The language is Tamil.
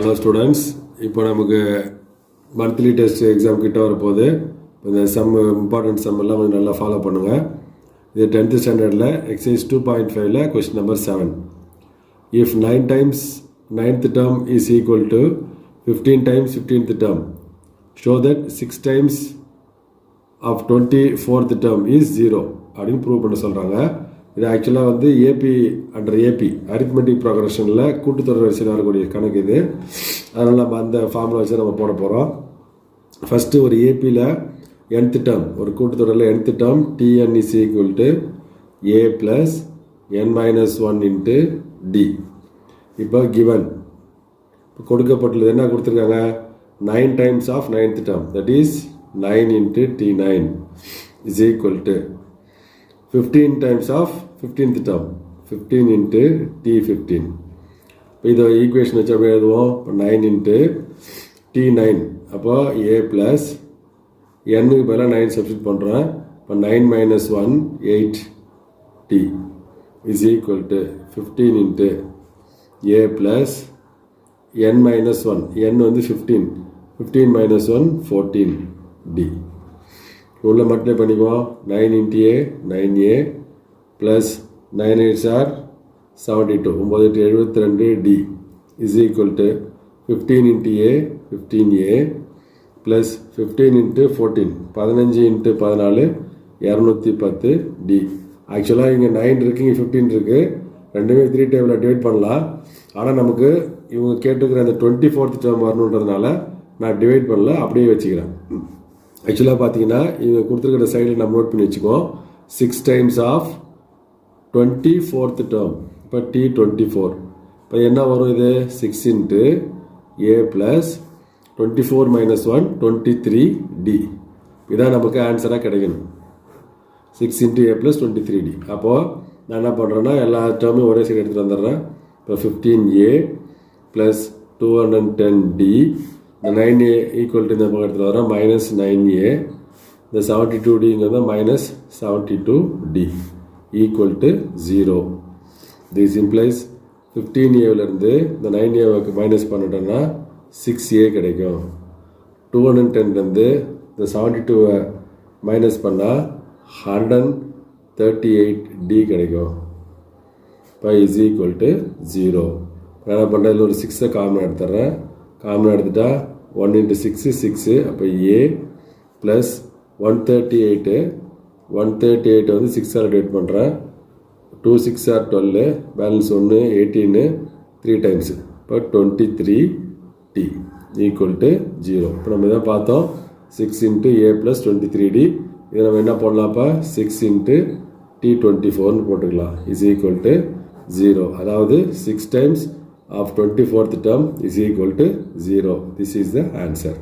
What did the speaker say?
ஹலோ ஸ்டூடெண்ட்ஸ், இப்போ நமக்கு மந்த்லி டெஸ்ட் எக்ஸாம் கிட்ட வரப்போகுது. இந்த இம்பார்ட்டன்ட் சம் எல்லாம் கொஞ்சம் நல்லா ஃபாலோ பண்ணுங்கள். இது 10th ஸ்டாண்டர்டில் எக்ஸசைஸ் 2.5ல question number 7. If 9 times 9th term is equal to 15 times 15th term, show that 6 times of 24th term is 0 அப்படின்னு ப்ரூவ் பண்ண சொல்கிறாங்க. இது ஆக்சுவலாக வந்து ஏபி அரித்மெட்டிக் ப்ரோக்ரஷனில் கூட்டுத்தொடர் வரிசையில் வரக்கூடிய கணக்கு இது. அதனால் நம்ம அந்த ஃபார்முலா வச்சு நம்ம போட போகிறோம். ஃபஸ்ட்டு ஒரு ஏபியில் nth டேர்ம், ஒரு கூட்டுத்தொடரில் nth term tn is equal to a plus n minus 1 into d. இப்போ கிவன் இப்போ கொடுக்கப்பட்டுள்ளது என்ன கொடுத்துருக்காங்க, 9 times of 9th term, that is 9 into t9 is equal to 15 times of 15th term, 15 into t15. இப்போ இதை ஈக்குவேஷன் வச்சு அப்படி எழுதுவோம். இப்போ 9 into t9, அப்போ a plus n-க்கு பதிலாக 9 சப்ஸ்டிட் பண்ணுறேன். இப்போ 9 minus 1 8t is equal to 15 into a plus n minus 1, n வந்து 15 minus 1 14d. உள்ள மல்டிப்ளை பண்ணிக்குவோம். 9 into a 9a plus 9 8s are 72, 9 8 72d is equal to 15 into a 15a plus 15 into 14 15 into 14 210d. ஆக்சுவலாக இங்கே 9 இருக்குது, இங்கே 15 இருக்குது. ரெண்டுமே 3 டேபிளில் டிவைட் பண்ணலாம். ஆனால் நமக்கு இவங்க கேட்டுக்கிற அந்த 24th டேர்ம் வரணுன்றதுனால நான் டிவைட் பண்ணல, அப்படியே வச்சுக்கிறேன். ஆக்சுவலாக பார்த்தீங்கன்னா இவங்க கொடுத்துருக்கிற சைடில் நம்ம நோட் பண்ணி வச்சுக்குவோம். 6 times of 24th டேர்ம், இப்போ t24. இப்போ என்ன வரும், இது 6 into a plus 24 minus 1 23d. இதான் நமக்கு ஆன்சராக கிடைக்கணும். 6 into a plus 23d. அப்போது நான் என்ன பண்ணுறேன்னா எல்லா டேர்மும் ஒரே சைடு எடுத்துகிட்டு வந்துடுறேன். இப்போ 15a plus 210d, இந்த 9a ஈக்குவல் டு இந்த பக்கம் எடுத்துகிட்டு வரேன், மைனஸ் 9a, இந்த 72dங்கிறத minus 72d equal to 0. This implies 15aவிலேருந்து இந்த 9a மைனஸ் பண்ணிட்டோன்னா 6a கிடைக்கும். 210லேருந்து இந்த 72 மைனஸ் பண்ணால் 138d கிடைக்கும். இப்போ இஸ் ஈக்குவல் டு 0. என்ன பண்ணுறது, ஒரு 6 காமன் எடுத்துட்றேன். காமன் எடுத்துட்டா 1 into 6 6, அப்போ a ப்ளஸ் 138 வந்து 6ஆல் டிவைட் பண்ணுறேன். 2 6 are 12, பேலன்ஸ் 1 18, 3 times, இப்போ 23t ஈக்குவல் டு 0. இப்போ நம்ம இதை பார்த்தோம், 6 into a plus 23d. இதை நம்ம என்ன போடலாம், இப்போ 6 into t24ன்னு போட்டுக்கலாம். Is equal to 0. அதாவது 6 times of 24th term is equal to 0. This is the answer.